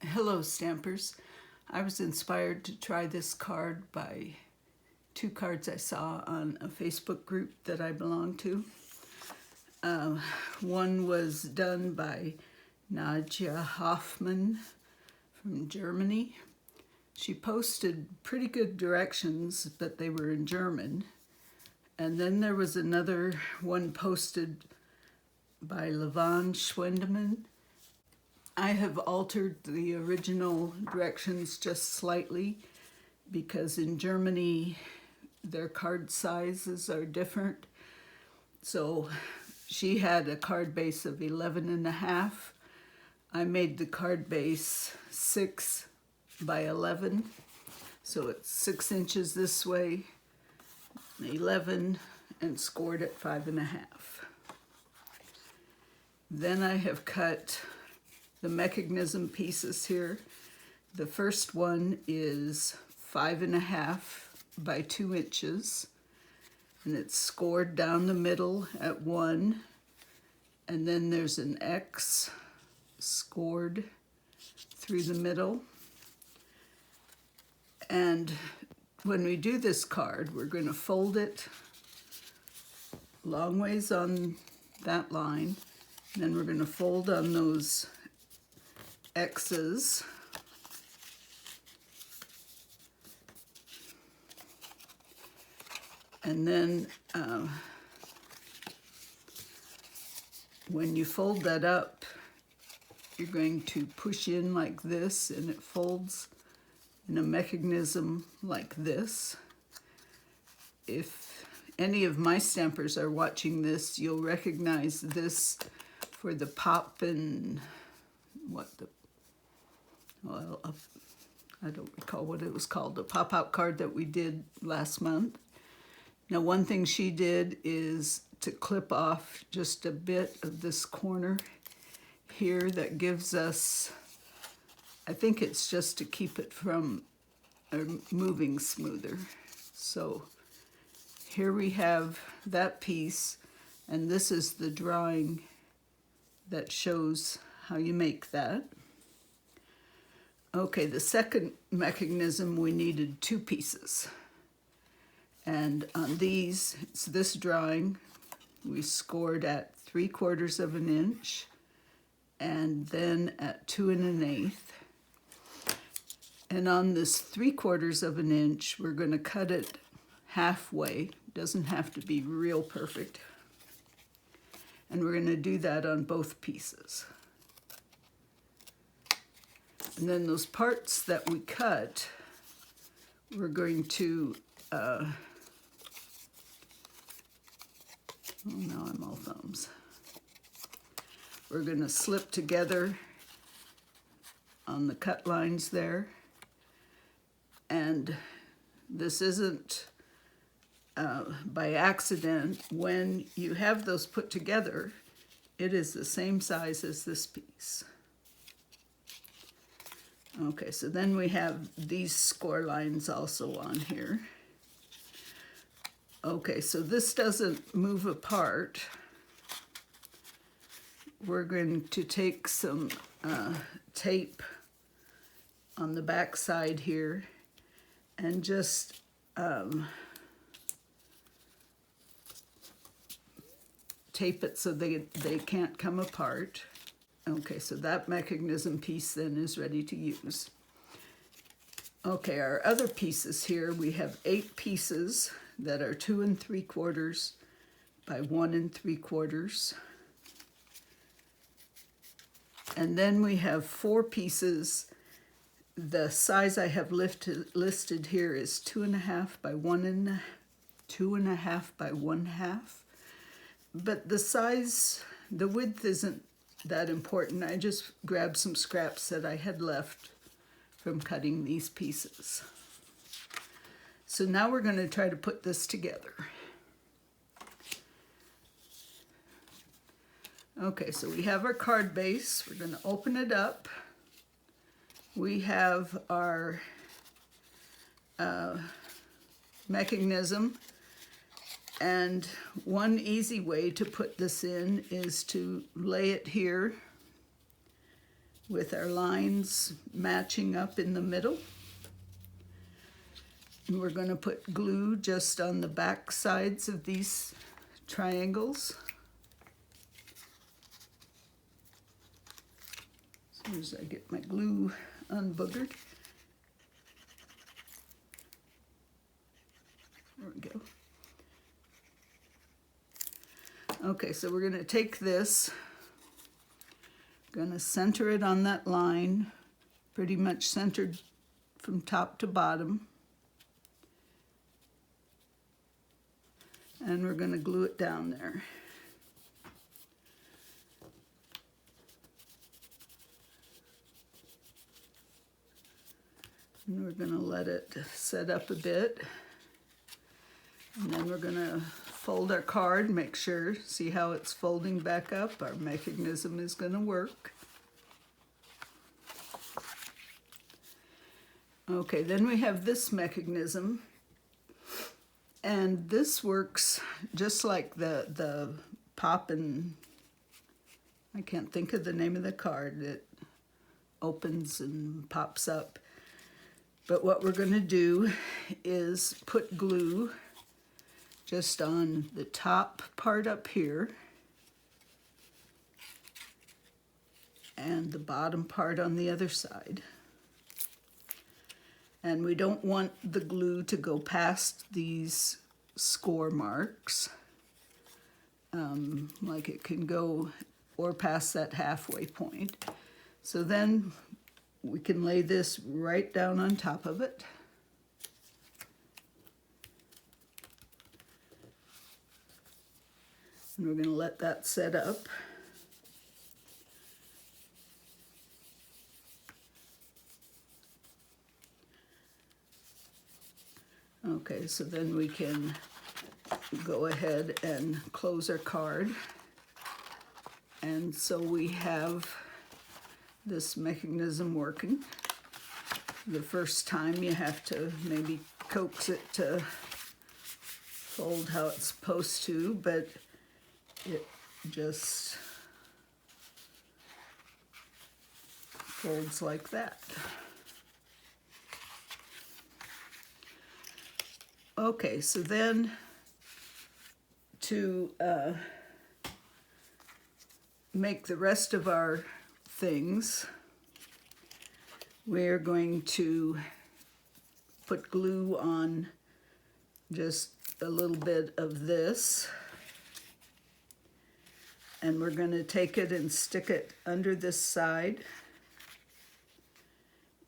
Hello Stampers. I was inspired to try this card by two cards I saw on a Facebook group that I belong to. One was done by Nadja Hoffman from Germany. She posted pretty good directions, but they were in German. And then there was another one posted by Levan Schwendeman. I have altered the original directions just slightly because in Germany their card sizes are different. So she had a card base of 11.5. I made the card base 6 by 11. So it's 6 inches this way, 11, and scored at 5.5. Then I have cut the mechanism pieces here. The first one is 5.5 by 2 inches, and it's scored down the middle at 1, and then there's an X scored through the middle. And when we do this card, we're going to fold it long ways on that line, and then we're going to fold on those X's, and then when you fold that up, you're going to push in like this, and it folds in a mechanism like this. If any of my stampers are watching this, you'll recognize this for the pop and I don't recall what it was called, the pop-out card that we did last month. Now, one thing she did is to clip off just a bit of this corner here that gives us, I think it's just to keep it from moving smoother. So here we have that piece, and this is the drawing that shows how you make that. Okay, the second mechanism, we needed 2 pieces. And on these, it's this drawing, we scored at 3/4 of an inch, and then at 2 1/8. And on this 3/4 of an inch, we're going to cut it halfway. Doesn't have to be real perfect. And we're going to do that on both pieces. And then those parts that we cut, we're going to, oh, now I'm all thumbs. We're going to slip together on the cut lines there. And this isn't by accident. When you have those put together, it is the same size as this piece. Okay, so then we have these score lines also on here. Okay, so this doesn't move apart. We're going to take some tape on the back side here and just tape it so they can't come apart. Okay, so that mechanism piece then is ready to use. Okay, our other pieces here, we have 8 pieces that are 2 3/4 by 1 3/4. And then we have 4 pieces. The size I have listed here is 2.5 by 2.5 by 1/2. But the size, the width isn't that important. I just grabbed some scraps that I had left from cutting these pieces. So now we're going to try to put this together. Okay, so we have our card base. We're going to open it up. We have our mechanism. And one easy way to put this in is to lay it here with our lines matching up in the middle. And we're going to put glue just on the back sides of these triangles. As soon as I get my glue unboogered. There we go. Okay, so we're going to take this, going to center it on that line, pretty much centered from top to bottom. And we're going to glue it down there. And we're going to let it set up a bit. And then we're going to fold our card, make sure, see how it's folding back up. Our mechanism is going to work. Okay, then we have this mechanism. And this works just like the pop and, I can't think of the name of the card. It opens and pops up. But what we're going to do is put glue just on the top part up here and the bottom part on the other side. And we don't want the glue to go past these score marks, like it can go or past that halfway point. So then we can lay this right down on top of it. And we're going to let that set up. Okay, so then we can go ahead and close our card. And so we have this mechanism working. The first time you have to maybe coax it to fold how it's supposed to, but it just folds like that. Okay, so then to make the rest of our things, we're going to put glue on just a little bit of this, and we're going to take it and stick it under this side.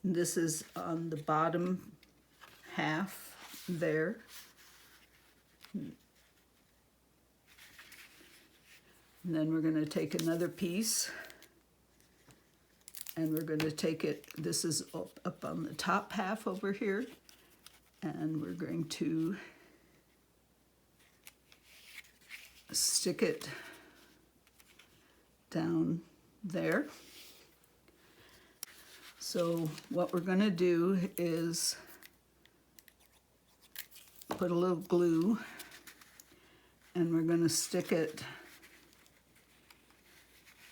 This is on the bottom half there. And then we're going to take another piece and we're going to take it, this is up on the top half over here, and we're going to stick it down there. So what we're going to do is put a little glue and we're going to stick it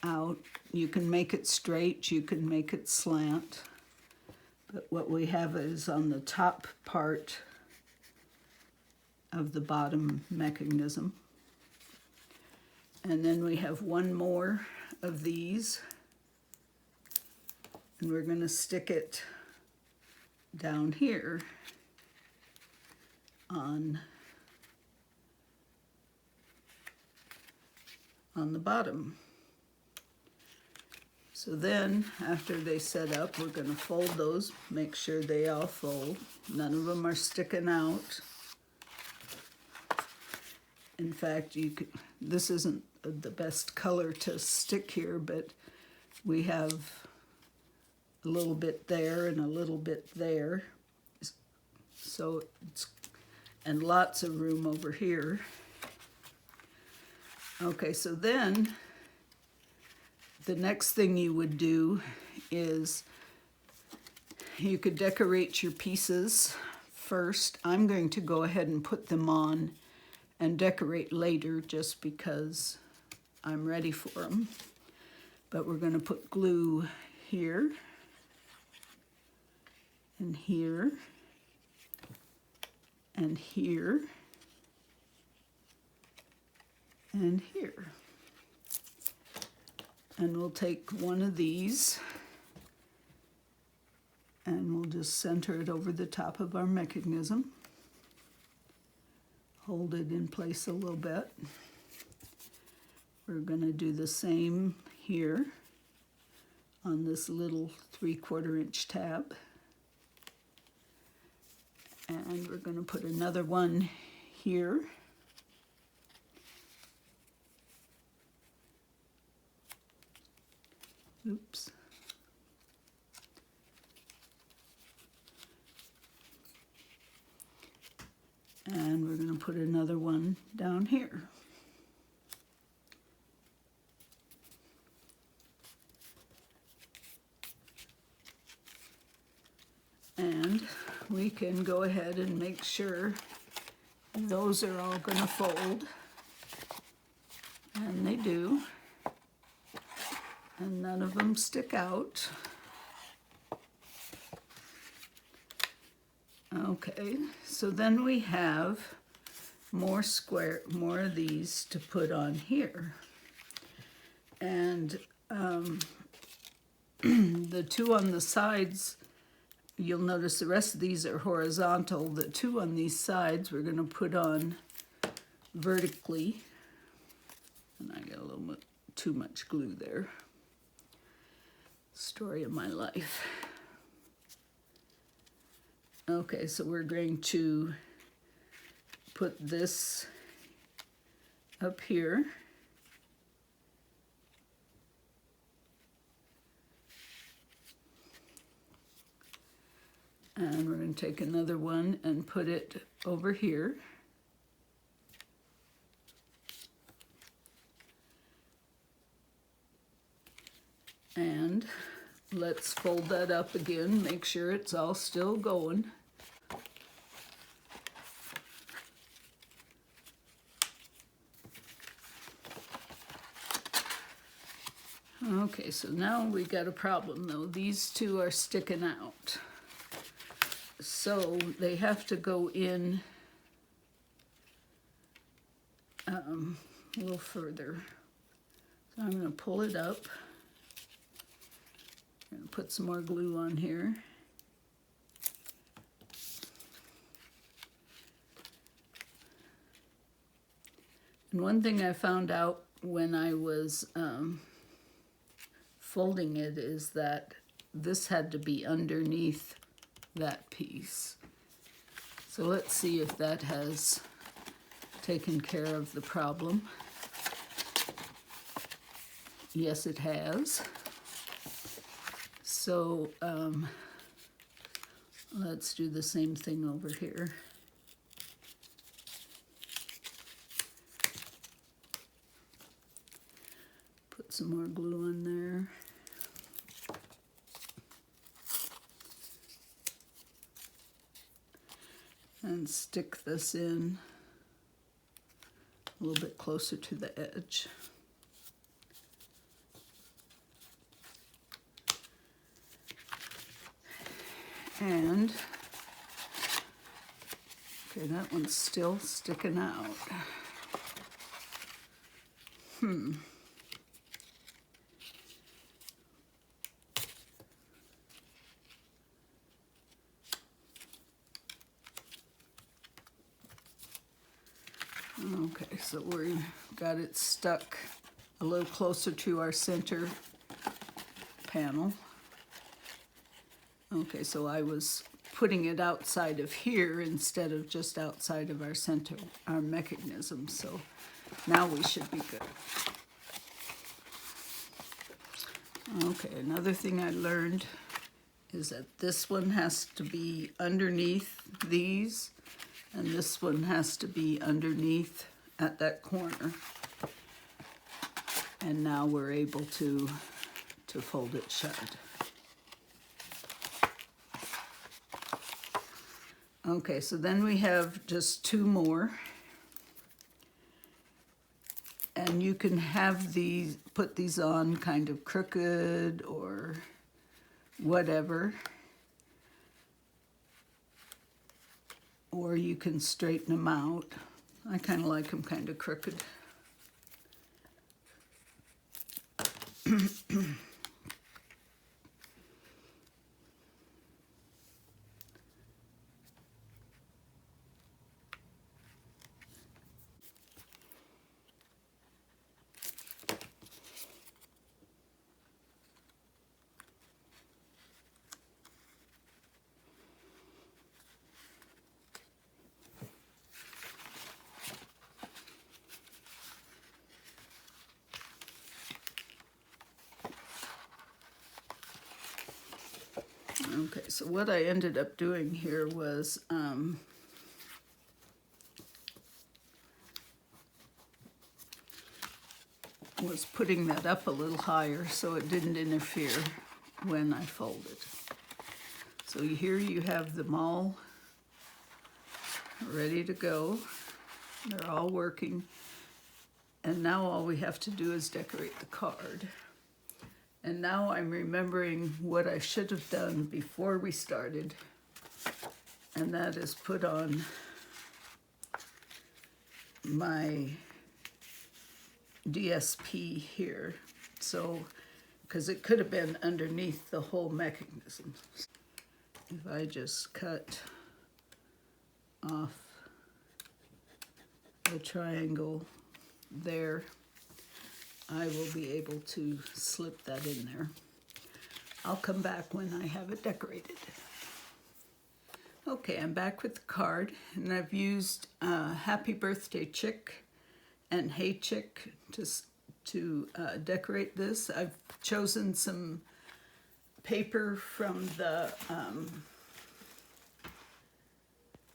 out. You can make it straight, you can make it slant, but what we have is on the top part of the bottom mechanism. And then we have one more of these, and we're going to stick it down here on the bottom. So then, after they set up, we're going to fold those, make sure they all fold. None of them are sticking out. In fact, this isn't the best color to stick here, but we have a little bit there and a little bit there. So and lots of room over here. Okay, so then the next thing you would do is you could decorate your pieces first. I'm going to go ahead and put them on and decorate later just because I'm ready for them. But we're going to put glue here, and here, and here, and here. And we'll take one of these and we'll just center it over the top of our mechanism. Hold it in place a little bit. We're going to do the same here on this little 3/4 inch tab. And we're going to put another one here. Oops. And we're going to put another one down here. And we can go ahead and make sure those are all going to fold. And they do. And none of them stick out. Okay, so then we have more of these to put on here. And the two on the sides, you'll notice the rest of these are horizontal. The two on these sides we're going to put on vertically. And I got a little bit too much glue there. Story of my life. Okay, so we're going to put this up here. And we're going to take another one and put it over here. And let's fold that up again, make sure it's all still going. Okay, so now we got a problem though. These two are sticking out. So they have to go in a little further. So I'm going to pull it up. I'm going to put some more glue on here. And one thing I found out when I was folding it is that this had to be underneath that piece. So let's see if that has taken care of the problem. Yes, it has. So let's do the same thing over here. Put some more glue on there. And stick this in a little bit closer to the edge. And, okay, that one's still sticking out. Okay, so we got it stuck a little closer to our center panel. Okay, so I was putting it outside of here instead of just outside of our center, our mechanism. So now we should be good. Okay, another thing I learned is that this one has to be underneath these, and this one has to be underneath at that corner. And now we're able to fold it shut. Okay, so then we have just two more. And you can have these, put these on kind of crooked or whatever. Or you can straighten them out. I kind of like them kind of crooked. Okay, so what I ended up doing here was putting that up a little higher so it didn't interfere when I folded. So here you have them all ready to go. They're all working. And now all we have to do is decorate the card. And now I'm remembering what I should have done before we started. And that is put on my DSP here. So, because it could have been underneath the whole mechanism. If I just cut off the triangle there, I will be able to slip that in there. I'll come back when I have it decorated. Okay, I'm back with the card, and I've used Happy Birthday Chick and Hey Chick to decorate this. I've chosen some paper from the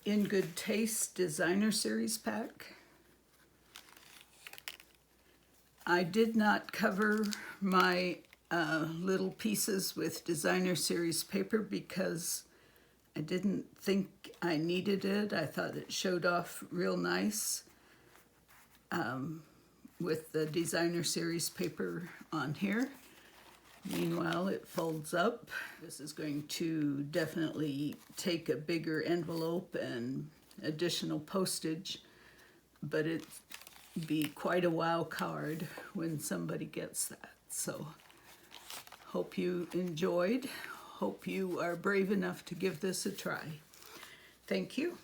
In Good Taste Designer Series pack. I did not cover my little pieces with Designer Series paper because I didn't think I needed it. I thought it showed off real nice with the Designer Series paper on here. Meanwhile, it folds up. This is going to definitely take a bigger envelope and additional postage, but it be quite a wow card when somebody gets that. So hope you enjoyed. Hope you are brave enough to give this a try. Thank you.